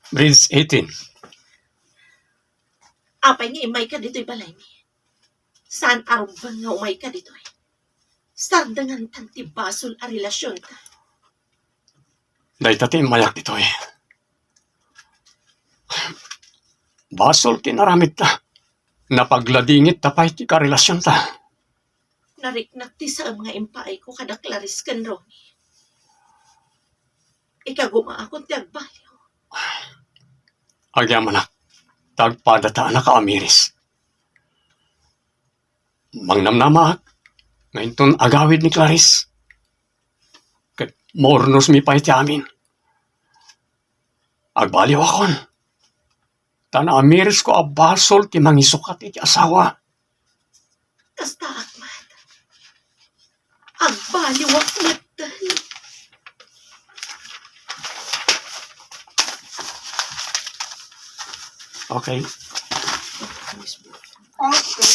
Bridge 18. Apay nga imay ka dito'y balay mi. Saan araw ba nga umay ka dito'y? Sardangan tanti basol a relasyon ta. Dahil tati mayak dito eh. Basol tinaramit ta. Napagladingit tapay ti karelasyon ta. Nariknak ti sa mga impaay ko kada klaris kan Romy. Ikaguma akong ti agbaliw. Agyaman na. Tagpadata na kaamiris. Mangnamnamak. Ngayon ton agawid ni Clarice. Kat mornos mi pa'y ti amin. Agbaliw akon. Tana amiris ko a basol ti mangisukat iti asawa. Kasta akmat. Agbaliw akmat. Okay. Okay.